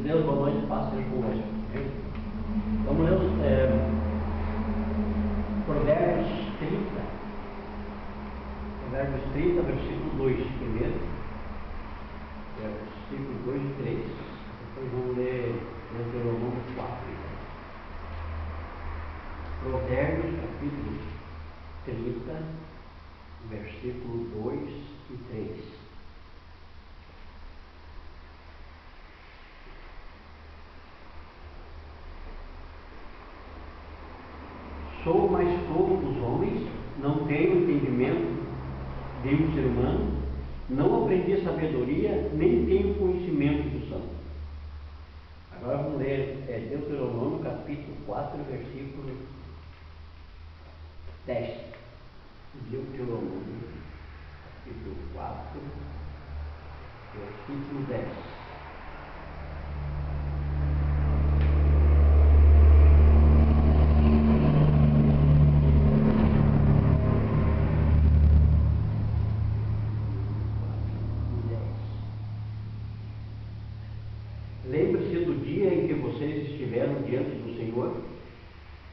Deus, boa noite, paz seja convosco. Vamos ler Provérbios 30. Provérbios 30, versículo 2 primeiro. Versículo 2 e 3. Depois vamos ler Deuteronômio 4. Provérbios, capítulo 30, versículo 2 e 3. Sou o mais tolo dos homens, não tenho entendimento de um ser humano, não aprendi sabedoria, nem tenho conhecimento do santo. Agora vamos ler Deuteronômio capítulo 4, versículo 10. Deuteronômio capítulo 4, versículo 10. Lembre-se do dia em que vocês estiveram diante do Senhor,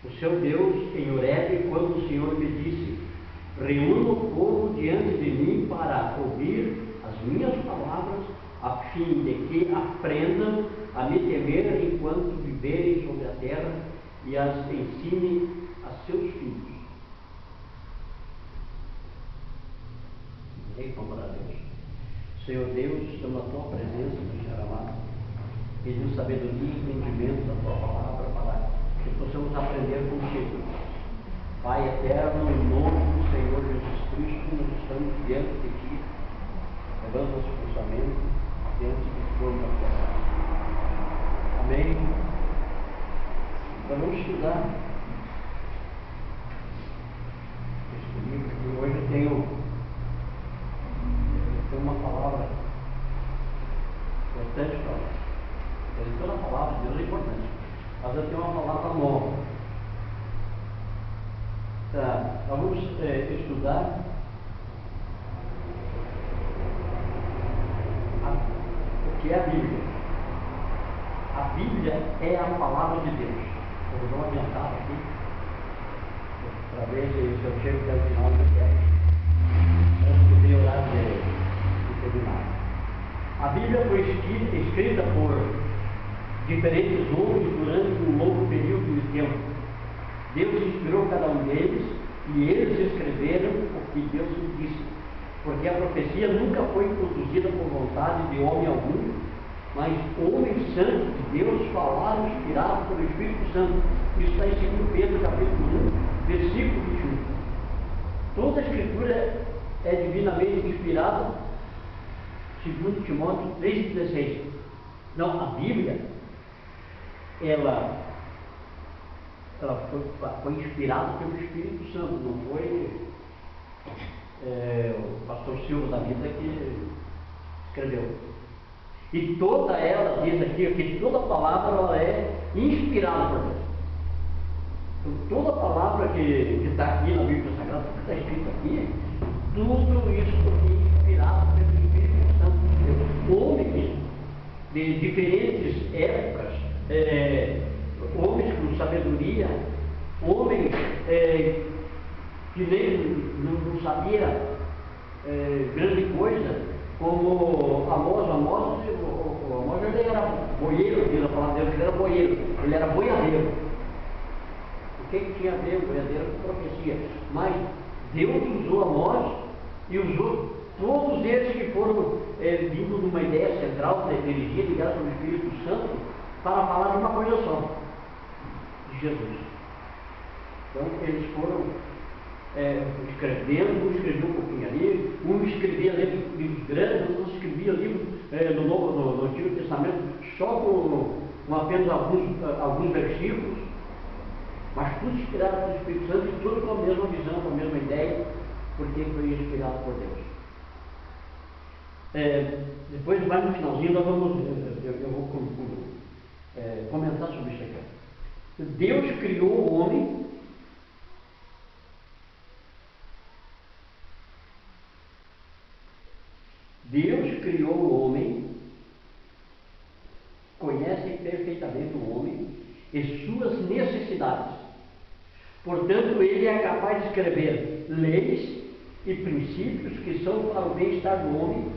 o seu Deus, em Horebe, quando o Senhor me disse: reúna o povo diante de mim para ouvir as minhas palavras, a fim de que aprendam a me temer enquanto viverem sobre a terra, e as ensinem a seus filhos. Vamos a Deus. Senhor Deus, estamos na tua presença, Senhor amado, pedindo sabedoria e entendimento da tua palavra para que possamos aprender contigo. Pai eterno, em nome do Senhor Jesus Cristo, nós estamos diante de ti, levando nosso pensamento diante do trono da tua graça. Amém. Então vamos estudar este livro, e hoje eu tenho uma palavra importante para nós. Toda a palavra de Deus é importante, mas eu tenho uma palavra nova. Tá, nós vamos estudar o que é a Bíblia. A Bíblia é a palavra de Deus. Eu vou dar uma adiantada aqui, para ver se eu chego até o final do texto, antes de orar de terminar. A Bíblia foi escrita por diferentes homens durante um longo período de tempo. Deus inspirou cada um deles e eles escreveram o que Deus lhes disse, porque a profecia nunca foi produzida por vontade de homem algum, mas homens santos de Deus falaram inspirados pelo Espírito Santo. Isso está em 2 Pedro capítulo 1, versículo 21. Toda a Escritura é divinamente inspirada, segundo Timóteo 3,16. Não, a Bíblia ela foi inspirada pelo Espírito Santo, não foi o pastor Silva da vida que escreveu. E toda ela diz aqui que toda palavra ela é inspirada por Deus. Então, toda palavra que está aqui na Bíblia Sagrada, que está escrito aqui, tudo isso foi inspirado pelo Espírito Santo de Deus. Homens de diferentes épocas, homens com sabedoria, homens que nem não sabia grande coisa, como Amós ele era boieiro, diz a palavra de Deus, ele era boieiro, ele era boiadeiro. O que tinha a ver boiadeiro com profecia? Mas Deus usou Amós e usou todos eles que foram vindo de uma ideia central, dirigida, ligada pelo Espírito Santo, para falar de uma coisa só, de Jesus. Então eles foram escrevendo, um escrevia um pouquinho ali, um escrevia livros grandes, outro escrevia livros no Antigo Testamento só com apenas alguns versículos, mas tudo inspirado pelo Espírito Santo e tudo com a mesma visão, com a mesma ideia, porque foi inspirado por Deus. Depois, mais no finalzinho, eu vou comentar sobre isso aqui. Deus criou o homem conhece perfeitamente o homem e suas necessidades. Portanto, ele é capaz de escrever leis e princípios que são para o bem-estar do homem.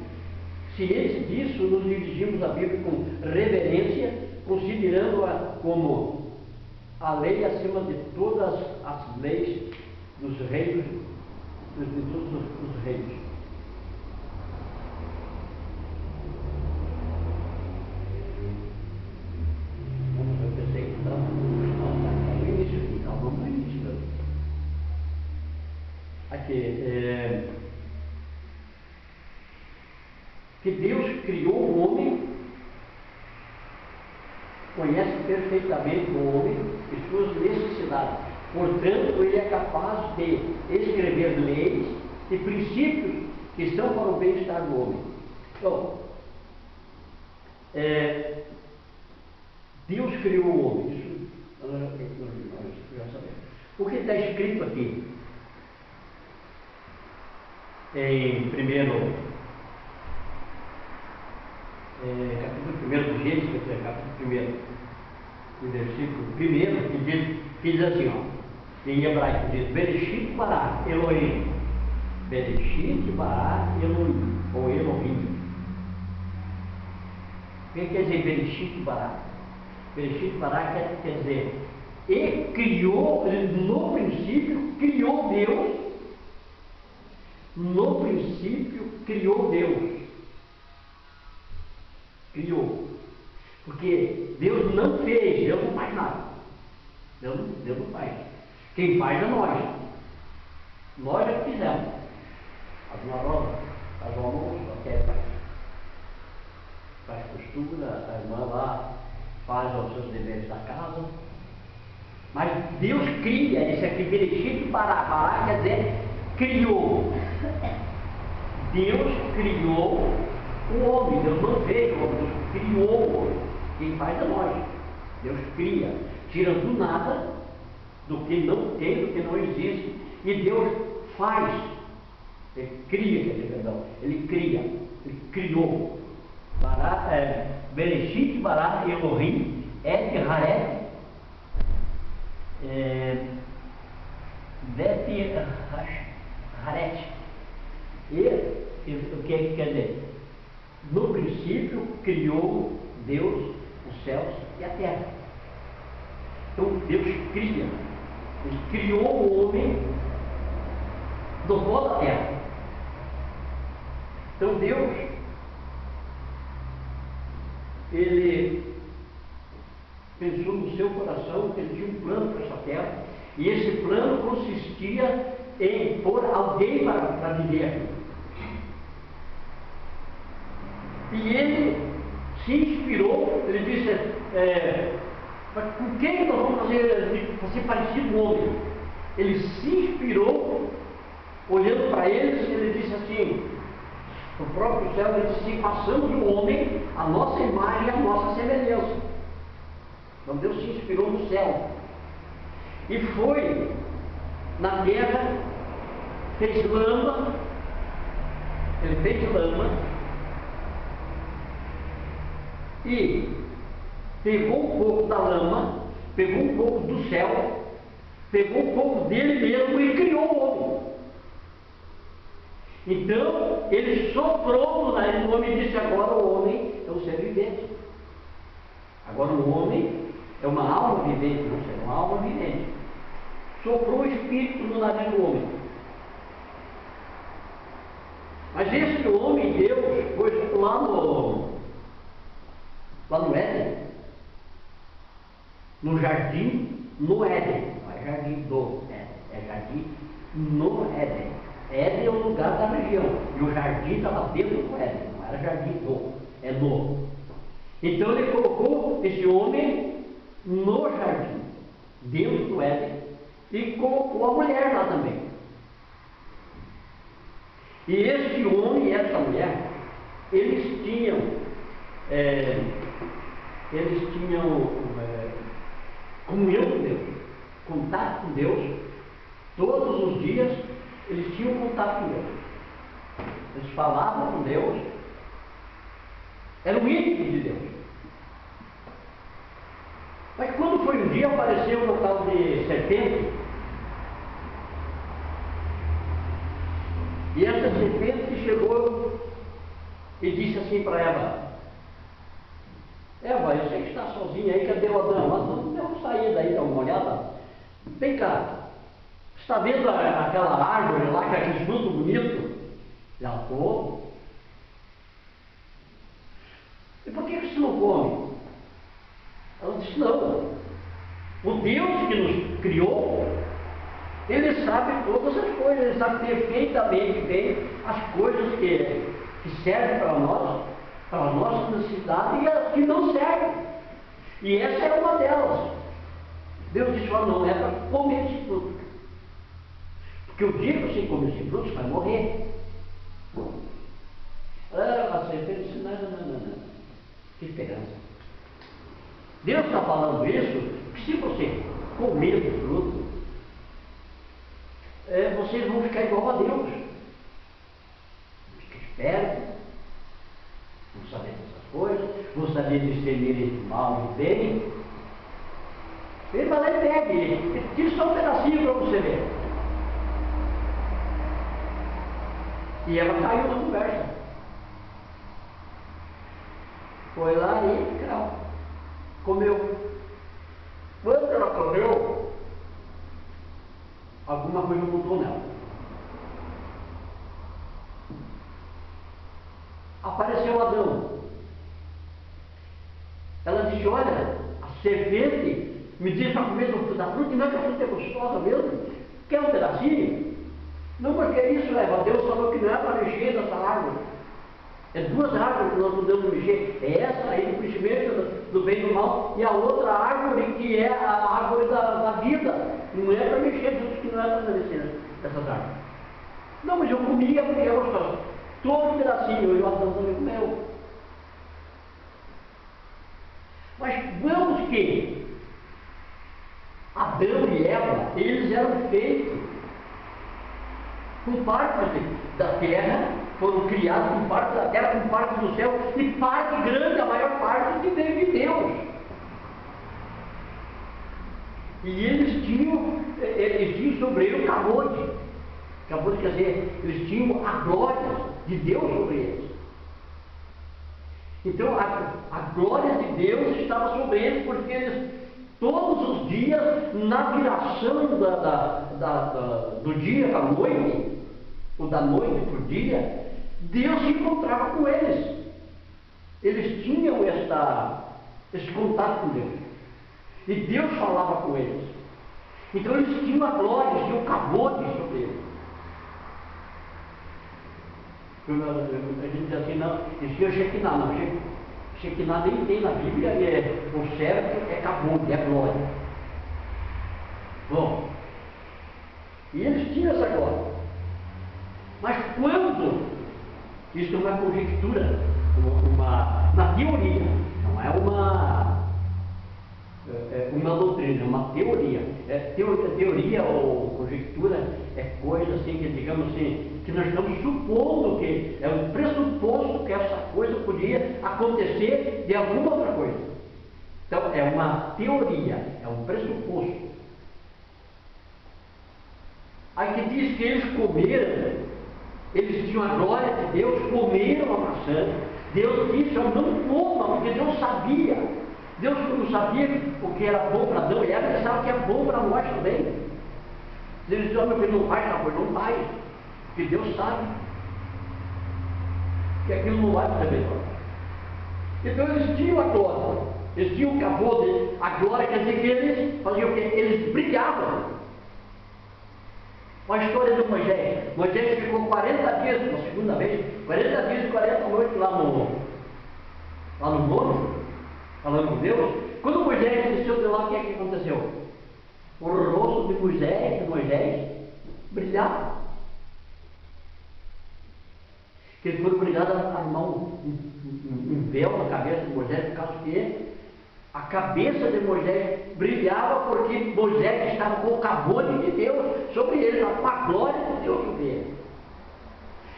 Cientes disso, nos dirigimos à Bíblia com reverência, considerando-a como a lei acima de todas as leis dos reinos, de todos os reinos. Eu pensei que estava no início aqui, calma, no início mesmo. Aqui, que Deus criou o homem, conhece perfeitamente o homem e suas necessidades. Portanto, ele é capaz de escrever leis e princípios que estão para o bem-estar do homem. Então, Deus criou o homem. Isso nós já sabemos. O que está escrito aqui em capítulo 1 do Gênesis, capítulo 1, versículo 1, que diz assim, ó, em hebraico diz, Bereshit bara Elohim. Bereshit bara Elohim, ou Elohim. O que quer dizer Bereshit bara? Bereshit bara quer dizer, e criou, no princípio, criou Deus. No princípio, criou Deus. Criou. Porque Deus não fez, Deus não faz nada. Deus não faz. Quem faz é nós. Nós é que fizemos. Faz o almoço, até faz costura, a irmã lá faz os seus deveres da casa. Mas Deus cria, isso aqui, Bereshit bara quer dizer, criou. Deus criou o homem, Deus não fez o homem, Deus criou o homem. Quem faz é nós. Deus cria, tira do nada, do que não tem, do que não existe, e Deus faz. Ele cria, perdão, ele cria, ele criou. Bereshit bara Elohim et Haret Det Haret. E o que quer dizer? No princípio criou Deus os céus e a terra. Então Deus cria. Ele criou o homem do pó da terra. Então Deus, ele pensou no seu coração que ele tinha um plano para essa terra, e esse plano consistia em pôr alguém para viver aqui. E ele se inspirou, ele disse, com quem nós vamos fazer parecido com o homem? Ele se inspirou, olhando para eles, ele disse assim, o próprio céu, ele disse assim, façamos o homem a nossa imagem e a nossa semelhança. Então Deus se inspirou no céu. E foi na terra, fez lama, ele fez lama, e pegou um pouco da lama, pegou um pouco do céu, pegou um pouco dele mesmo e criou o homem. Então ele soprou no homem e disse, agora o homem é um ser vivente. Agora o homem é uma alma vivente, não sei, uma alma vivente. Soprou o espírito no nariz do homem. Mas esse homem, Deus, foi lá no Éden, no jardim, no Éden, não é jardim do Éden, é jardim no Éden. Éden é o lugar da região, e o jardim estava dentro do Éden, não era jardim do, é no. Então ele colocou esse homem no jardim, dentro do Éden, e colocou a mulher lá também. E esse homem e essa mulher, eles tinham comunhão com Deus, contato com Deus, todos os dias eles tinham contato com Deus. Eles falavam com Deus, eram íntimos de Deus. um dia apareceu um tal de serpente, e essa serpente chegou e disse assim para Eva: Eva, eu sei que está sozinha aí, cadê o Adão? Adão, vamos sair daí, dar uma olhada. Vem cá, está vendo aquela árvore lá, que é aquele fruto bonito? Já estou. E por que você não come? Ela disse: não. O Deus que nos criou, Ele sabe todas as coisas, Ele sabe perfeitamente bem as coisas que servem para nós, para a nossa necessidade, e as que não servem. E essa é uma delas. Deus disse: não é para comer esse fruto. Porque o dia que você comer esse fruto, você vai morrer. A serpente disse: não. Que esperança. Deus está falando isso, que se você comer esse fruto, vocês vão ficar igual a Deus. Fica esperto, vão saber dessas coisas, vão saber discernir mal e bem. Ele vai lá e pega, ele tira só um pedacinho para você ver. E ela caiu na conversa. Foi lá e comeu. Quando ela comeu, alguma coisa mudou nela. Apareceu Adão. Ela disse: olha, a serpente me disse para comer da fruta, e não é que a fruta é gostosa mesmo? Quer um pedacinho? Não, porque é isso, Eva. Deus falou que não é para mexer nessa árvore. É duas árvores que nós podemos mexer. É essa aí do conhecimento do bem e do mal, e a outra árvore que é a árvore da vida. Não é para mexer, Deus que não é para mexer nessas árvores. Não, mas eu comia porque é gostoso. Todo um pedacinho, eu e o Adão também comeu. Mas vamos que Adão e Eva, eles eram feitos com parte da terra, foram criados com parte da terra, com parte do céu, e parte grande, a maior parte, que veio de Deus. E eles tinham sobre ele o cabode. Cabode quer dizer, eles tinham a glória de Deus sobre eles. Então a glória de Deus estava sobre eles, porque eles, todos os dias, na viração do dia para a noite, ou da noite para o dia, Deus se encontrava com eles. Eles tinham esse contato com Deus. E Deus falava com eles. Então eles tinham a glória, eles tinham o cabode sobre eles. A gente diz assim: não, isso é Shekinah. Não, Shekinah nem tem na Bíblia, o certo é cabode, é glória. Bom, e eles tinham essa glória. Mas quando, isso é uma conjectura, uma teoria, não é uma doutrina, é uma teoria. Teoria ou conjectura é coisa assim que, digamos assim, que nós estamos supondo que é um pressuposto que essa coisa podia acontecer de alguma outra coisa. Então é uma teoria, é um pressuposto. Aí que diz que eles comeram, eles tinham a glória de Deus, comeram a maçã. Deus disse: não coma, porque Deus sabia. Deus não sabia o que era bom para Adão e Eva, ele sabe que é bom para nós também. Ele disse: meu filho, não faz, não faz, porque Deus sabe que aquilo não vai fazer bem. Então eles tinham a glória, eles tinham o cabode. A glória quer dizer que eles faziam o quê? Eles brilhavam. A história de Moisés. Moisés ficou 40 dias, pela segunda vez, 40 dias e 40 noites lá no monte, falando com Deus. Quando Moisés desceu de lá, o que é que aconteceu? O rosto de Moisés brilhava. Que ele foi obrigado a armar um véu na cabeça de Moisés, por causa que a cabeça de Moisés brilhava, porque Moisés estava com o cabode de Deus sobre ele, com a glória de Deus sobre ele.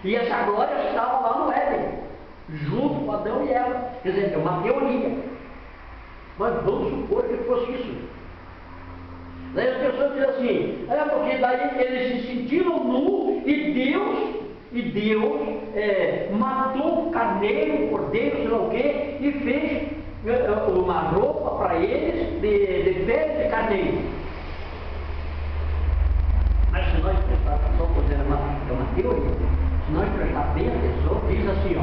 E essa glória estava lá no Éden, junto com Adão e Eva. Quer dizer, é uma teoria. Mas vamos supor que fosse isso. Daí as pessoas dizem assim, porque daí eles se sentiram nus e Deus matou o carneiro, o cordeiro, sei lá o quê, e fez uma roupa para eles de pele de carneiro. Mas se nós prestar atenção, é uma teoria, se nós prestar bem atenção, diz assim, ó,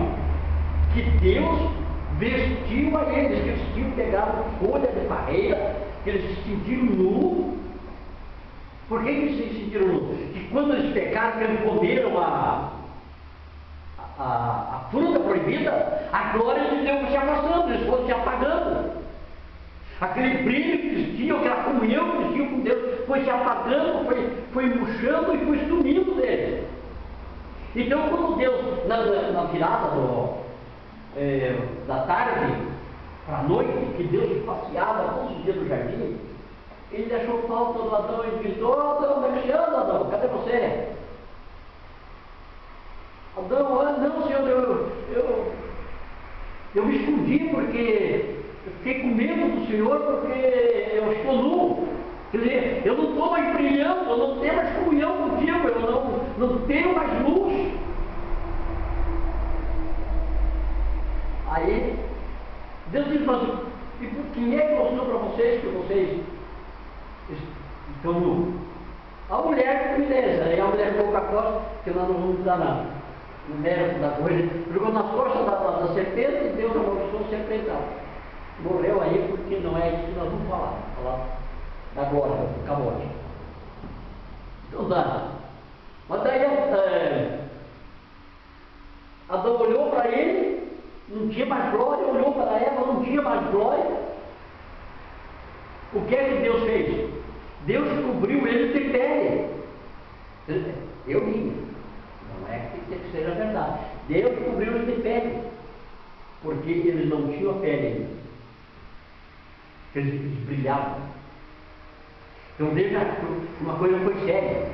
que Deus vestiu a eles, que eles tinham pegado folha de parreira, que eles se sentiram nus. Por que eles se sentiram nus? Que quando eles pecaram, que eles comeram a fruta proibida, a glória de Deus foi se afastando, eles foram se apagando. Aquele brilho que eles tinham, aquela comunhão que eles tinham com Deus, foi se apagando, foi murchando e foi sumindo deles. Então, quando Deus, na virada da tarde para a noite, que Deus passeava todos os dias no jardim, ele achou falta do Adão e gritou: Adão, como é que anda, Adão? Cadê você? Adão, não, Senhor, eu me escondi porque eu fiquei com medo do Senhor, porque eu estou nu. Quer dizer, eu não estou mais brilhando, eu não tenho mais comunhão contigo, eu não tenho mais luz. Aí, Deus diz, mas e por quem é que mostrou para vocês que vocês estão nus? A mulher, beleza, aí a mulher jogou com a costa, que nós não vamos dar nada. No mérito da coisa, jogou nas costas da serpente e Deus amaldiçoou a serpente. Morreu aí porque não é isso que nós vamos falar da glória, do cabote. Então dá. Mas daí Adão olhou para ele, não tinha mais glória, olhou para Eva, não tinha mais glória. O que é que Deus fez? Deus cobriu eles de pele. Eu li. Não é que seja verdade. Deus cobriu eles de pele. Porque eles não tinham a pele ainda. Eles brilhavam. Então veja, uma coisa foi séria.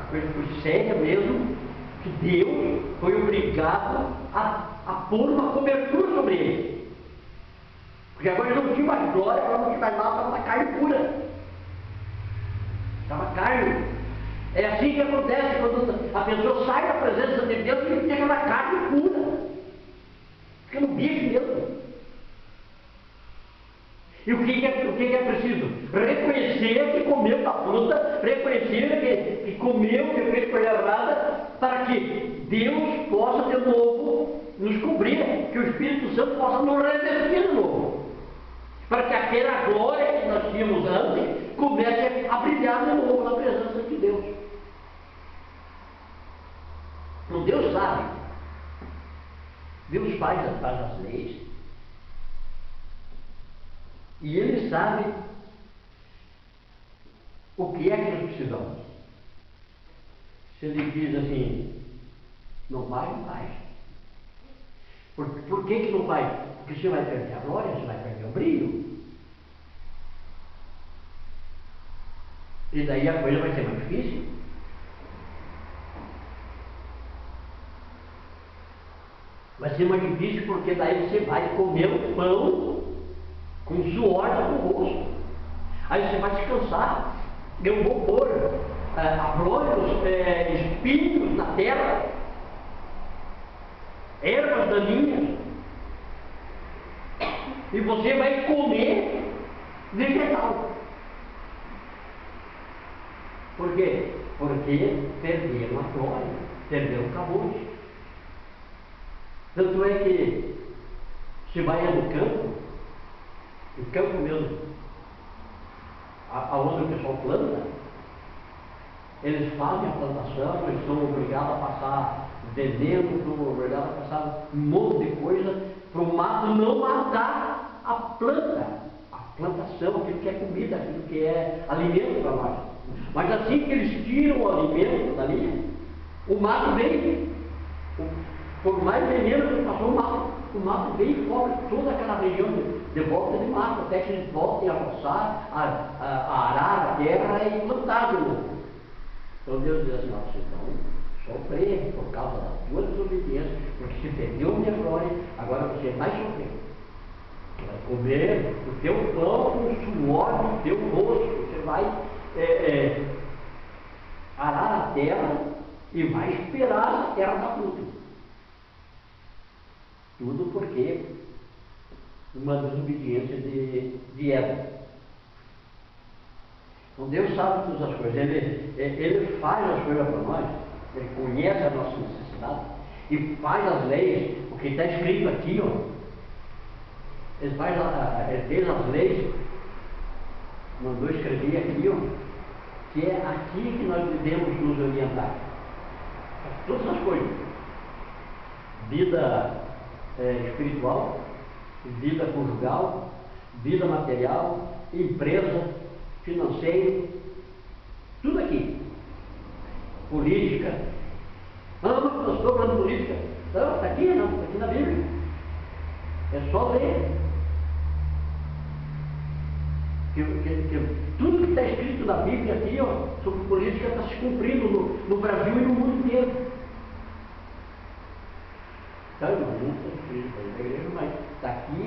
A coisa foi séria mesmo, que Deus foi obrigado a pôr uma cobertura sobre eles. Porque agora eles não tinham mais glória, agora não tinha mais nada, estava uma carne pura. Estava carne. É assim que acontece quando a pessoa sai da presença de Deus e fica aquela carne pura. Fica no bicho mesmo. E o que é preciso? Reconhecer que comeu da fruta, reconhecer que comeu, que fez coisa errada, para que Deus possa de novo nos cobrir, que o Espírito Santo possa nos revestir de novo. Para que aquela glória que nós tínhamos antes comece a brilhar de novo na presença de Deus. Então Deus sabe. Deus faz as leis. E Ele sabe o que é que nós precisamos. Se Ele diz assim, não vai, não vai. Por que não vai? Porque você vai perder a glória, você vai perder o brilho. E daí a coisa vai ser mais difícil. Vai ser mais difícil porque daí você vai comer o pão com suor no rosto. Aí você vai se cansar. Eu vou pôr abrolhos, espinhos na terra, ervas daninhas, e você vai comer vegetal. Por quê? Porque perderam a glória, perderam o cabote. Tanto é que se vai no campo mesmo, aonde o pessoal planta, eles fazem a plantação, eles são obrigados a passar veneno, são obrigados a passar um monte de coisa para o mato não matar a planta, a plantação, aquilo que é comida, aquilo que é alimento para nós. Mas assim que eles tiram o alimento dali, o mato vem. Por mais veneno que passou, o mato vem e cobre toda aquela região de volta de mato, até que eles voltem a roçar, a arar a terra e plantar de novo. Então Deus diz assim, vocês vão sofrer por causa da tua desobediência, porque se perdeu minha glória, agora você vai sofrer. Vai comer o teu pão com o suor do teu rosto. Você vai arar a terra e vai esperar a terra dar fruto. Tudo porque uma desobediência de Eva. Então Deus sabe todas as coisas, Ele faz as coisas para nós, Ele conhece a nossa necessidade e faz as leis, o que está escrito aqui, ó. Ele fez as leis, mandou escrever aqui, ó, que é aqui que nós devemos nos orientar. Todas as coisas. Vida espiritual, vida conjugal, vida material, empresa, financeiro, tudo aqui. Política. Não, mas eu estou falando de política. Não, está aqui, não, está aqui na Bíblia. É só ler. Tudo que está escrito na Bíblia aqui, ó, sobre política está se cumprindo no Brasil e no mundo inteiro. Então, não está escrito na igreja, mas está aqui,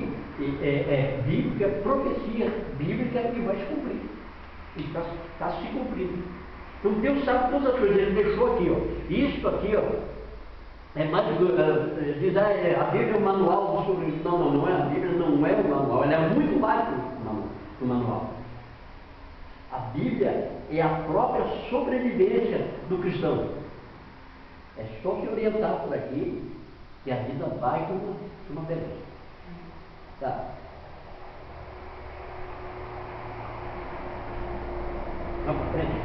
bíblica, profecia bíblica que vai se cumprir. E está se cumprindo. Então Deus sabe todas as coisas, Ele deixou aqui, ó. Isso aqui, ó, é mais diz, a Bíblia é o manual sobre isso. Não é, a Bíblia não é o manual, ela é muito mais do manual. A Bíblia é a própria sobrevivência do cristão. É só se orientar por aqui que a vida vai com uma beleza. Tá? Vamos para frente.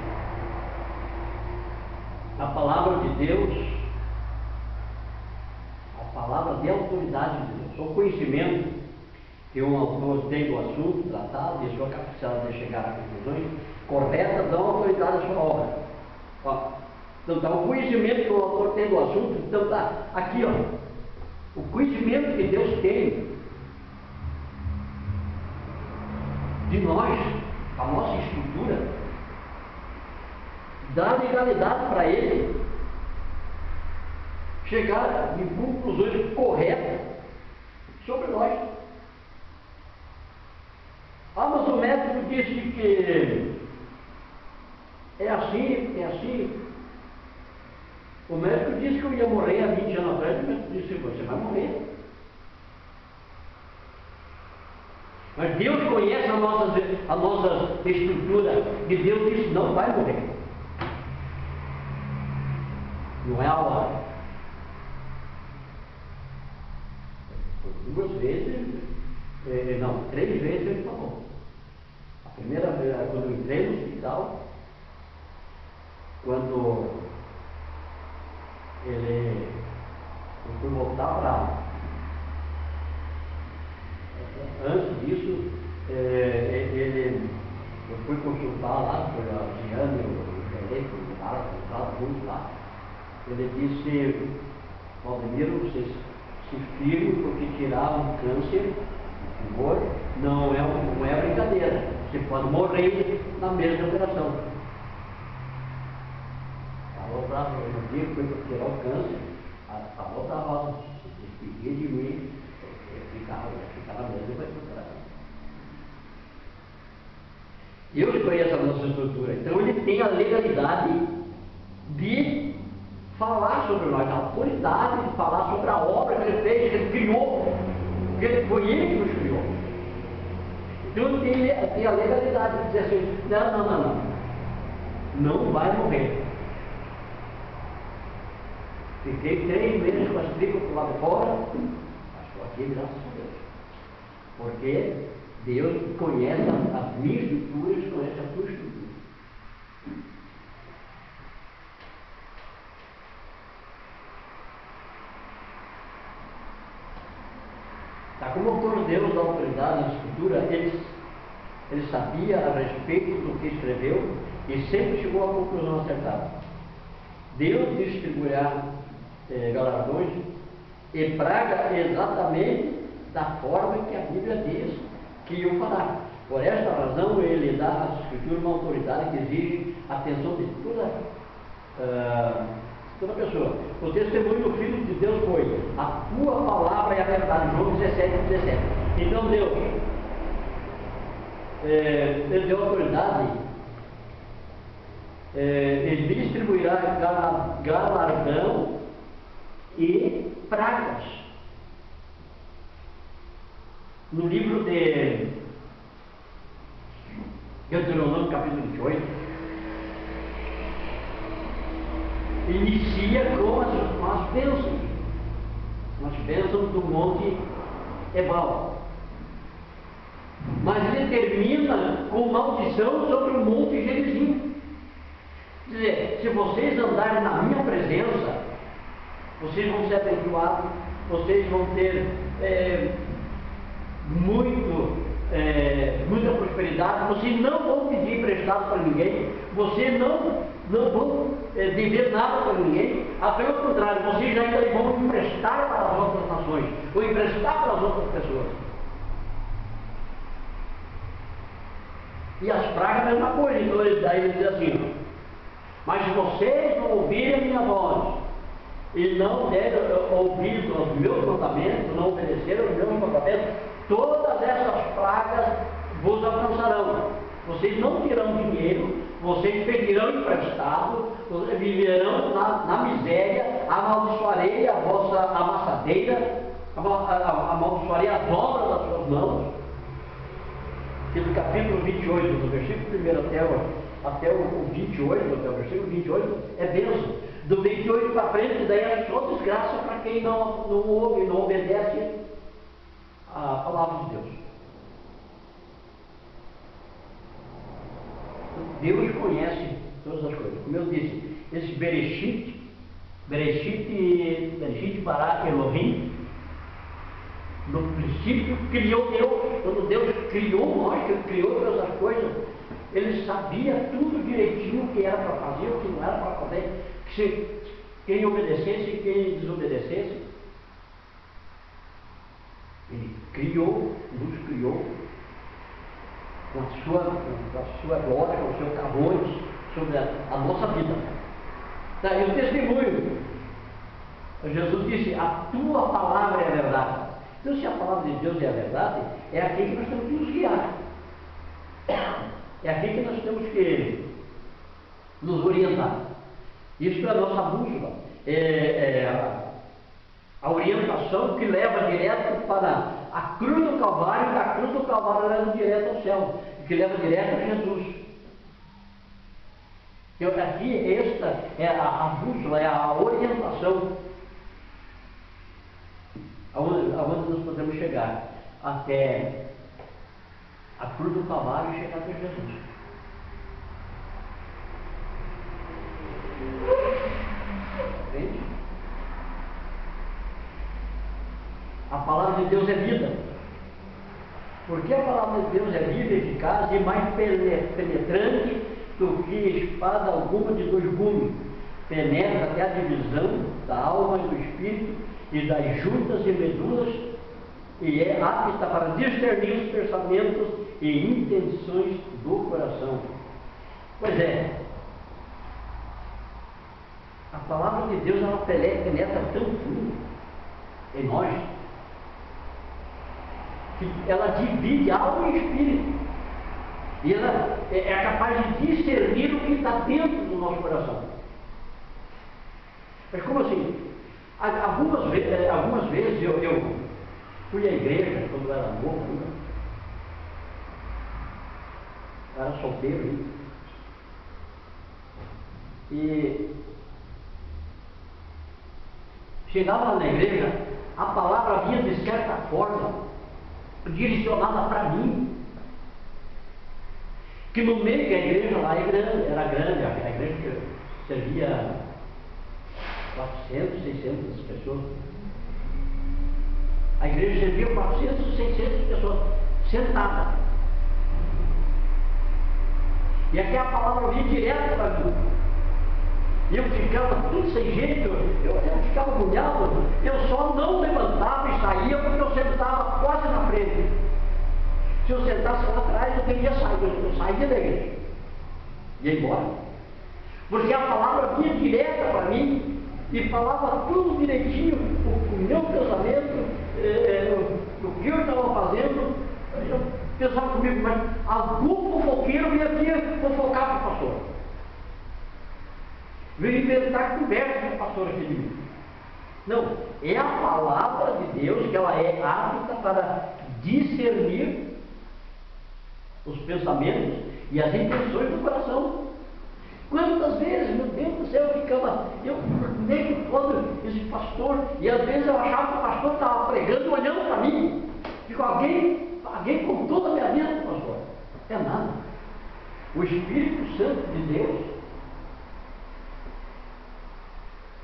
A palavra de Deus, a palavra de autoridade de Deus, o conhecimento que um autor tem do assunto tratado e a sua capacidade de chegar a conclusões corretas dão autoridade à sua obra. Ó, então tá, o conhecimento que o autor tem do assunto, então tá aqui, ó, o conhecimento que Deus tem de nós, a nossa estrutura, dá legalidade para ele chegar em conclusões corretas sobre nós. Ah, mas o médico disse que é assim. O médico disse que eu ia morrer há 20 anos atrás, o médico disse, você vai morrer. Mas Deus conhece a nossa estrutura, e Deus disse, não vai morrer. Não é a hora. Duas vezes, não, 3 vezes ele falou. A primeira vez, quando eu entrei no hospital, quando eu fui voltar para lá. Antes disso, eu fui consultar lá, foi a Giane, o Gerê, o cara, juntos lá. Ele disse, Valdemiro, vocês se firmem porque tirar um câncer, um tumor, não é brincadeira. Você pode morrer na mesma operação. Falou para mim, no dia que foi para tirar o câncer, falou para a Rosa, se despedir de mim, ficar na mesma e vai procurar. Deus conhece a nossa estrutura, então Ele tem a legalidade de falar sobre nós, a autoridade de falar sobre a obra que Ele fez, que Ele criou, porque foi Ele que nos criou. Então Ele tem a legalidade de dizer assim, não vai morrer. Fiquei 3 meses com as tripas para o lado de fora, mas estou aqui, graças a Deus. Porque Deus conhece as minhas estruturas, conhece a tua estrutura. Tá, como autor Deus da autoridade na escritura, ele sabia a respeito do que escreveu e sempre chegou à conclusão acertada. Deus distribuirá galardões e praga exatamente da forma que a Bíblia diz que o fará. Por esta razão, Ele dá às Escrituras uma autoridade que exige a atenção de toda pessoa. O testemunho do Filho de Deus foi: a tua palavra é a verdade. João 17:17. Então Deus, Ele deu autoridade, Ele distribuirá galardão e pragas. No livro de Deuteronômio, capítulo 28, inicia com as bênçãos do Monte Ebal. Mas ele termina com maldição sobre o Monte Gerizim. Quer dizer, se vocês andarem na minha presença, vocês vão ser abençoados, vocês vão ter muita prosperidade, vocês não vão pedir emprestado para ninguém, vocês não vão dever nada para ninguém, pelo contrário, vocês ainda vão emprestar para as outras nações, ou emprestar para as outras pessoas. E as pragas é a mesma coisa. Então daí ele diz assim: mas se vocês não ouvirem a minha voz e não derem ouvido aos meus mandamentos, não obedecerem aos meus mandamentos, todas essas pragas vos alcançarão. Vocês não terão dinheiro, vocês pedirão emprestado, viverão na miséria, amaldiçoarei a vossa amassadeira, amaldiçoarei as obras das suas mãos. Que do capítulo 28, do versículo 1 até o 28, até o versículo 28, é bênção. Do 28 para frente, daí é só desgraça para quem não ouve, não obedece a palavra de Deus. Deus conhece todas as coisas. Como eu disse, esse Bereshit bara Elohim, no princípio criou Deus. Quando Deus criou nós, Ele criou todas as coisas, Ele sabia tudo direitinho o que era para fazer, o que não era para fazer, quem obedecesse e quem desobedecesse. Ele nos criou com a sua glória, com o seu carrões sobre a nossa vida. Tá, e o testemunho, Jesus disse: a tua palavra é a verdade. Então, se a palavra de Deus é a verdade, é aqui que nós temos que nos guiar, é aqui que nós temos que nos orientar. Isso é a nossa bússola, a orientação que leva direto para a cruz do Calvário, e da cruz do Calvário leva direto ao céu, que leva direto a Jesus. Então, aqui esta é a bússola, é a orientação aonde nós podemos chegar, até a cruz do Calvário e chegar até Jesus. Entende? A palavra de Deus é vida. Porque a palavra de Deus é vida, eficaz e mais penetrante do que espada alguma de dois gumes. Penetra até a divisão da alma e do espírito e das juntas e medulas, e é apta para discernir os pensamentos e intenções do coração. Pois é, a palavra de Deus ela penetra tão fundo em nós que ela divide alma e espírito, e ela é capaz de discernir o que está dentro do nosso coração. Mas como assim? Algumas vezes eu fui à igreja quando eu era novo ainda. Eu era solteiro ainda. E chegava lá na igreja, a palavra vinha de certa forma direcionada para mim. Que no meio da igreja lá era grande, a igreja servia 400, 600 pessoas. A igreja servia 400, 600 pessoas sentadas. E aqui a palavra vinha direto para mim. E eu ficava tudo sem jeito, eu ficava agoniado, eu só não levantava e saía porque eu sentava quase na frente. Se eu sentasse lá atrás, eu teria saído, eu saía da igreja. Ia embora. Porque a palavra vinha direta para mim e falava tudo direitinho, o meu pensamento, o que eu estava fazendo, eu pensava comigo, mas algum fofoqueiro veio aqui fofocar para o pastor. Veio inventar conversa com o pastor aqui de mim. Não, é a palavra de Deus que ela é apta para discernir os pensamentos e as intenções do coração. Quantas vezes, meu Deus do céu, eu ficava, eu meio todo esse pastor, e às vezes eu achava que o pastor estava pregando olhando para mim. Digo, alguém contou da minha vida, pastor. É nada. O Espírito Santo de Deus,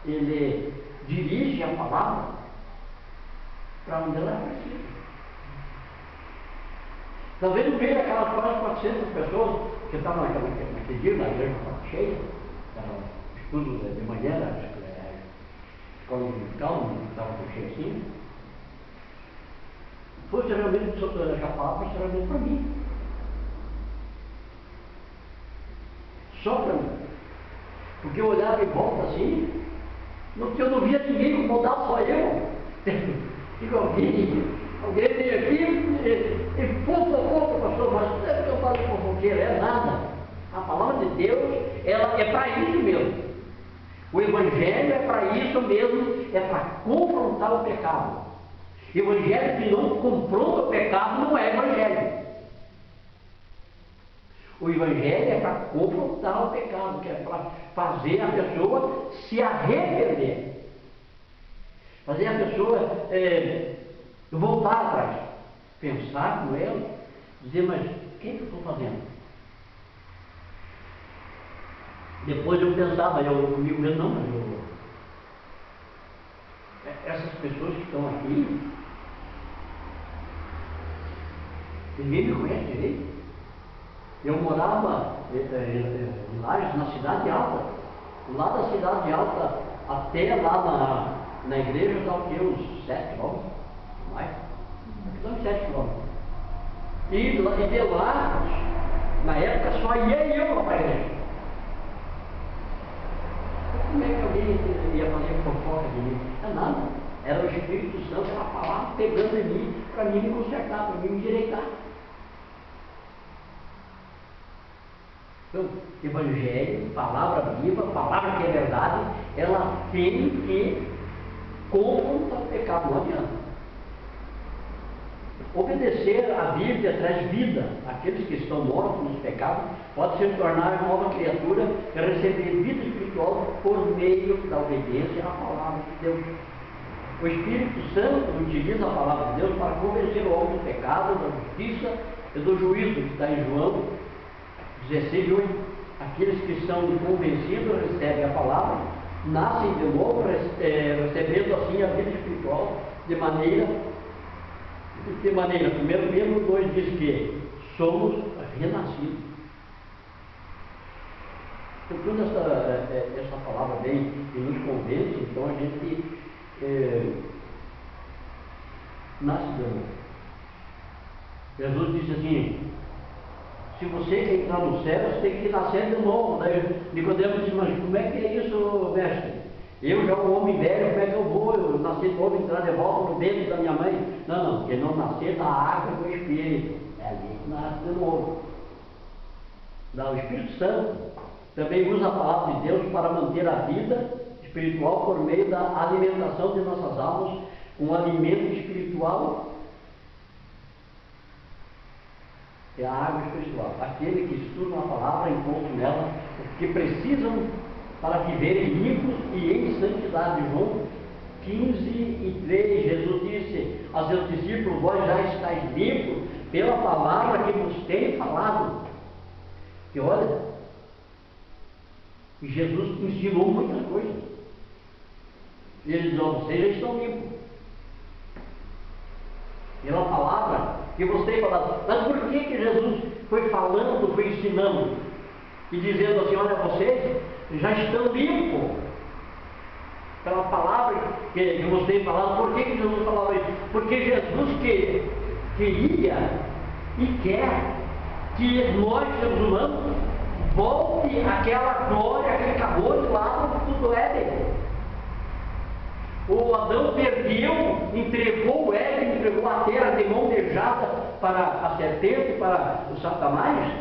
ele dirige a palavra para onde ela precisa. Talvez no meio daquelas quase 400 pessoas que estavam naquele dia, na igreja estava cheia, era estudo de manhã, a escola dominical, não estava cheia assim. Foi geralmente a palavra, geralmente para mim. Só para mim. Porque eu olhava em volta assim, eu não via ninguém incomodado, só eu. Digo, alguém veio aqui e fofocou, pastor, mas não é que eu falo fofoqueiro, é nada. A palavra de Deus, ela é para isso mesmo. O Evangelho é para isso mesmo, é para confrontar o pecado. O Evangelho que não confronta o pecado não é Evangelho. O Evangelho é para confrontar o pecado, que é para fazer a pessoa se arrepender. Fazer a pessoa voltar atrás. Pensar com ela, dizer, mas o que eu estou fazendo? Depois eu pensava, comigo mesmo, não, mas essas pessoas que estão aqui, ninguém me conhece direito. Eu morava em Lages, na Cidade Alta. Lá da Cidade Alta até lá na igreja dá o quê? Uns 7 quilômetros? Mais? Dá uns 7 quilômetros. E de lá, na época, só ia eu para a igreja. Como é que alguém ia fazer fofoca de mim? É nada. Era o Espírito Santo, era a palavra pegando em mim, para mim me consertar, para mim me endireitar. Então, Evangelho, palavra viva, palavra que é verdade, ela tem que confrontar o pecado, não adianta. Obedecer a Bíblia traz vida. Aqueles que estão mortos nos pecados podem se tornar nova criatura e receber vida espiritual por meio da obediência à palavra de Deus. O Espírito Santo utiliza a palavra de Deus para convencer o homem do pecado, da justiça e do juízo, que está em João 16:8. Aqueles que são convencidos recebem a palavra, nascem de novo, recebendo assim a vida espiritual de maneira, primeiro Pedro 2 diz que somos renascidos. Então, quando essa palavra vem e nos convence, então a gente nasce de novo. Jesus disse assim, se você quer entrar no céu, você tem que nascer de novo. Daí Nicodemo disse, mas como é que é isso, mestre? Eu já um homem velho, como é que eu vou? Eu nasci de novo, entrar de volta no ventre da minha mãe? Não, porque não nascer da água e do Espírito. É ali que nasce de novo. O Espírito Santo também usa a palavra de Deus para manter a vida espiritual por meio da alimentação de nossas almas, um alimento espiritual. É a água espiritual. Aquele que estuda a palavra encontra nela o que precisam para viverem limpos e em santidade. João 15:3, Jesus disse a seus discípulos, vós já estáis limpos pela palavra que vos tenho falado. E olha, Jesus ensinou muitas coisas. Ele diz, vocês já estão limpos pela palavra que você tem falado. Mas por que Jesus foi falando, foi ensinando e dizendo assim, olha, vocês já estão limpos pela palavra que você tem falado? Por que Jesus falava isso? Porque Jesus queria e quer que nós, seres humanos, volte àquela glória que acabou de lá do Éden. O Adão perdeu, entregou o Éden, entregou a terra de mão beijada para a serpente, para o Satanás.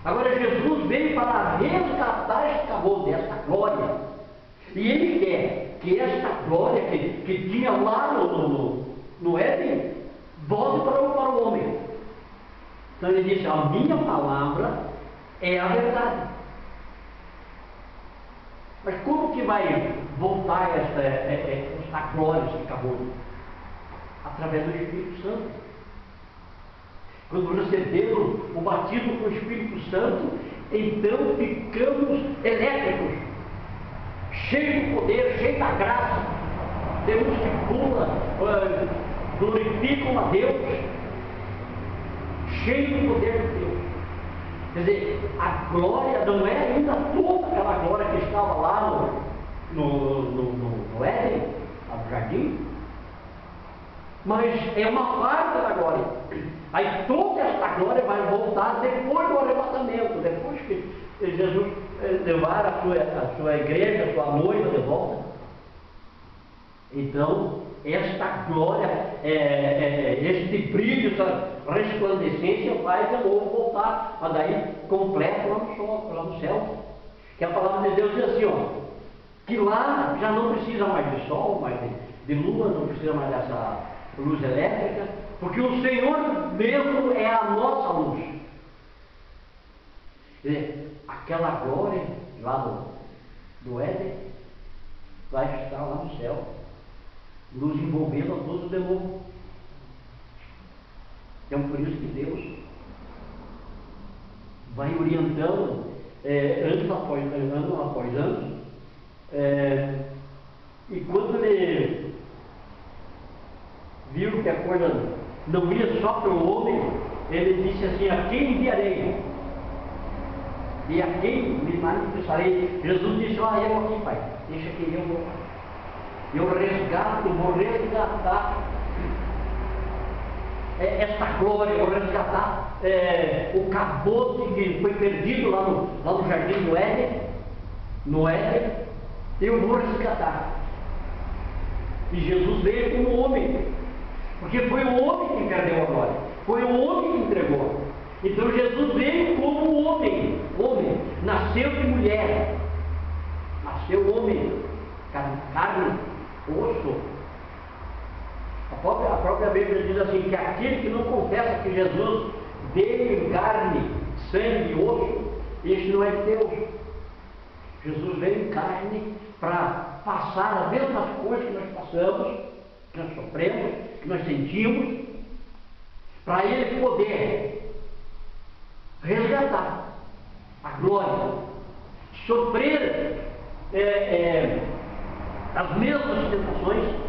Agora Jesus veio para resgatar esta glória, esta glória. E Ele quer que esta glória que tinha lá no Éden, volte para o homem. Então Ele disse, a minha palavra é a verdade. Mas como que vai voltar esta glória que acabou? Através do Espírito Santo. Quando recebemos o batismo com o Espírito Santo, então ficamos elétricos, cheios de poder, cheios da graça. Temos que pula, glorificam a Deus, cheios do poder de Deus. Quer dizer, a glória não é ainda toda aquela glória que estava lá no Éden, no jardim, mas é uma parte da glória. Aí toda esta glória vai voltar depois do arrebatamento, depois que Jesus levar a sua igreja, a sua noiva de volta. Então, esta glória, este brilho, essa resplandecência vai de novo voltar, mas daí completo lá no céu. Que a palavra de Deus diz assim, que lá já não precisa mais de sol, mais de lua, não precisa mais dessa luz elétrica, porque o Senhor mesmo é a nossa luz. Quer dizer, aquela glória lá do Éden vai estar lá no céu, nos envolvendo a todos de novo. Então por isso que Deus vai orientando ano após ano, e quando Ele viu que a coisa não ia só para o homem, Ele disse assim, a quem enviarei? E a quem me manifestarei? Jesus disse, eu aqui, Pai, deixa que eu vou. Eu resgato, vou resgatar esta glória, vou resgatar o cabote que foi perdido lá no jardim do Éden, eu vou resgatar. E Jesus veio como homem, porque foi o homem que perdeu a glória, foi o homem que entregou. Então Jesus veio como homem, nasceu de mulher, nasceu homem, carne, osso. A própria Bíblia diz assim, que aquele que não confessa que Jesus veio em carne, sangue e osso, este não é de Deus. Jesus veio em carne para passar as mesmas coisas que nós passamos, que nós sofremos, que nós sentimos, para Ele poder resgatar a glória, sofrer as mesmas tentações.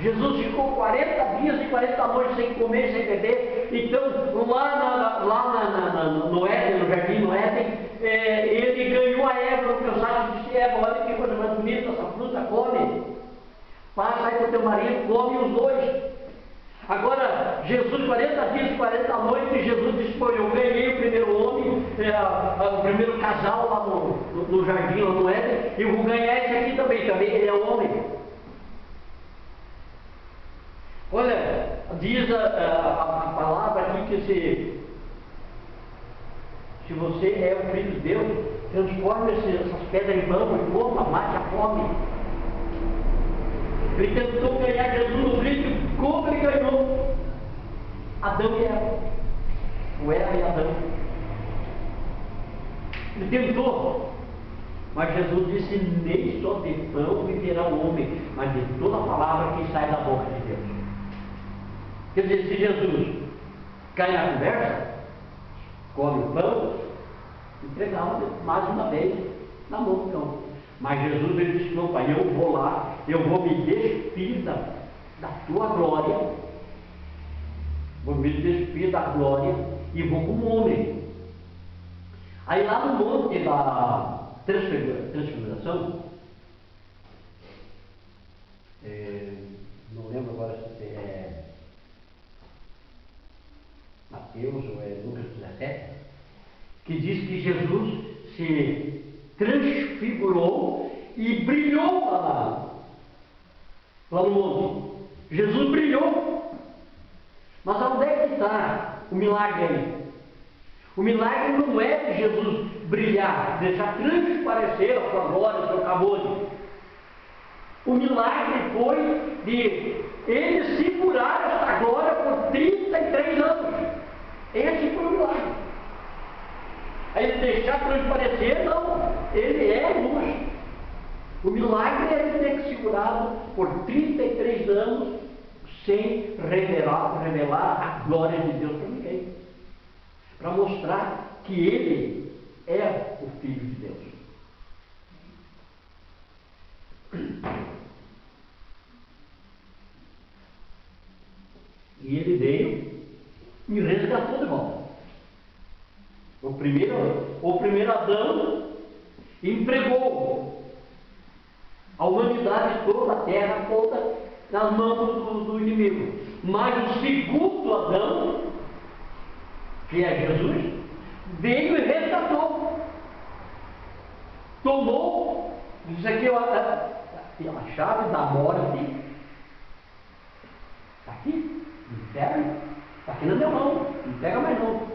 Jesus ficou 40 dias e 40 noites sem comer, sem beber. Então, lá no Éden, no jardim do Éden, ele ganhou a Eva, porque os anjos disse, Eva, olha que coisa mais bonita, essa fruta, come. Passa aí para o teu marido, come os dois. Agora, Jesus, 40 dias e 40 noites, Jesus disse, eu ganhei o primeiro homem, o primeiro casal lá no jardim, lá no Éden, e eu vou ganhar esse aqui também ele é homem. Olha, diz a palavra aqui que se você é o Filho de Deus, transforme essas pedras em pão e coma, mate a fome. Ele tentou ganhar Jesus no Cristo, como ele ganhou Adão e Eva, o Eva e Adão. Ele tentou, mas Jesus disse, nem só de pão viverá o homem, mas de toda a palavra que sai da boca de Deus. Quer dizer, se Jesus cai na conversa, come o pão, entregava mais uma vez na mão do cão. Mas Jesus ele disse, não, Pai, eu vou lá, eu vou me despir da tua glória, vou me despir da glória e vou como homem. Aí lá no monte da transfiguração, não lembro agora se é Mateus ou é Lucas 17, que diz que Jesus se transfigurou e brilhou lá no monte. Jesus brilhou. Mas onde é que está o milagre aí? O milagre não é de Jesus brilhar, deixar transparecer a sua glória, o seu cabode. O milagre foi de ele segurar essa glória por 33 anos. Esse foi o milagre. Aí ele deixar transparecer, não. Ele é luz. O milagre é ele ter segurado por 33 anos sem revelar a glória de Deus para ninguém. Para mostrar que ele é o Filho de Deus. E ele veio e resgatou de volta. O primeiro Adão entregou a humanidade toda, a terra toda, nas mãos do inimigo. Mas o segundo Adão, que é Jesus, veio e resgatou. Tomou, isso aqui é a chave da morte. Está aqui, no inferno, está aqui na minha mão, não pega mais não.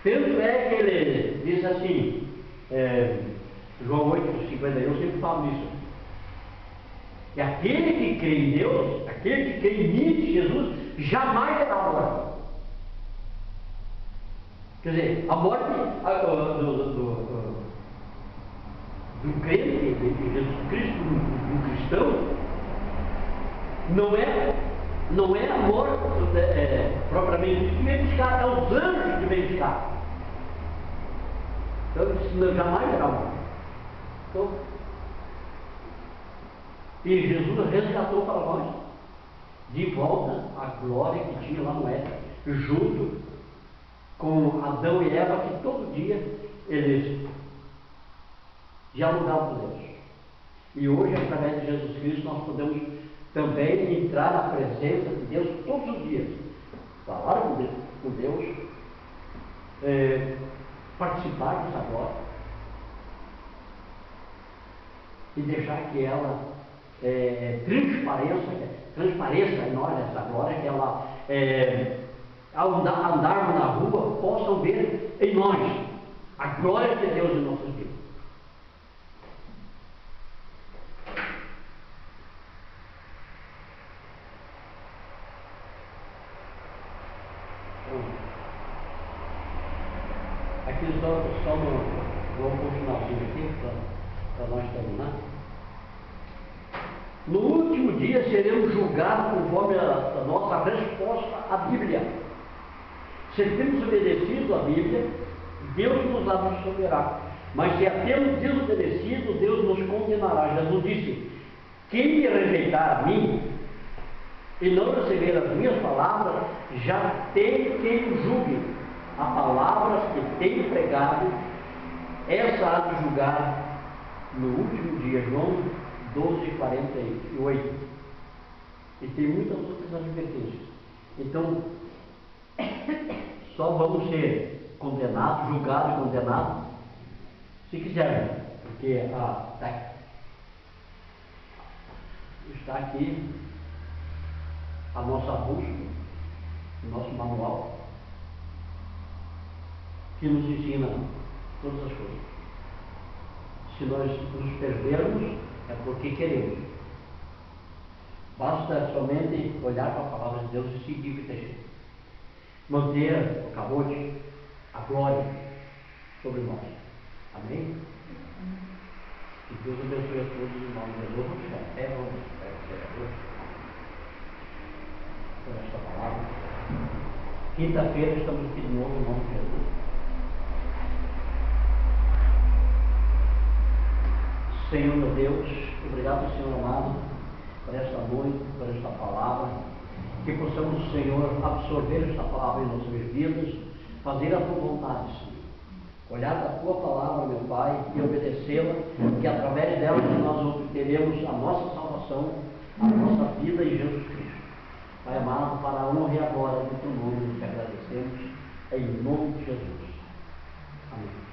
Tanto é que ele diz assim, João 8,51, eu sempre falo isso. E aquele que crê em Deus, aquele que crê em mim, de Jesus, jamais será morto. Quer dizer, a morte do crente, de Jesus Cristo, do cristão, não é a morte propriamente que vem buscar, é os anjos que vem buscar. Então, isso jamais será morto. Então, e Jesus resgatou para nós de volta a glória que tinha lá no Éden, junto com Adão e Eva, que todo dia eles dialogavam com Deus. E hoje, através de Jesus Cristo, nós podemos também entrar na presença de Deus todos os dias, falar com Deus, participar dessa glória e deixar que ela transpareça em nós essa glória, que ela, ao andarmos na rua, possam ver em nós a glória de Deus em nossas vidas. Aqui só vou continuar aqui para nós terminar. No último dia seremos julgados conforme a nossa resposta à Bíblia. Se temos obedecido à Bíblia, Deus nos absolverá. Mas se a temos desobedecido, Deus nos condenará. Jesus disse: quem me rejeitar a mim e não receber as minhas palavras, já tem quem o julgue. A palavra que tenho pregado, essa há de julgar no último dia. João 12:48. E tem muitas outras advertências. Então, só vamos ser condenados, julgados e condenados, se quiserem, porque está aqui a nossa bússola, o nosso manual, que nos ensina todas as coisas. Se nós nos perdermos, é porque queremos. Basta somente olhar para a palavra de Deus e seguir o que está escrito. Manter o cabode, a glória sobre nós. Amém? Que Deus abençoe a todos em nome de Jesus. Vamos ficar em pé, vamos por esta palavra. Quinta-feira estamos aqui de novo em nome de Jesus. Senhor meu Deus, obrigado, Senhor amado, por esta noite, por esta palavra, que possamos, Senhor, absorver esta palavra em nossas vidas, fazer a tua vontade, Senhor. Olhar para a tua palavra, meu Pai, e obedecê-la, que através dela nós obteremos a nossa salvação, a nossa vida em Jesus Cristo. Pai amado, para a honra e a glória do teu nome, nos agradecemos, em nome de Jesus. Amém.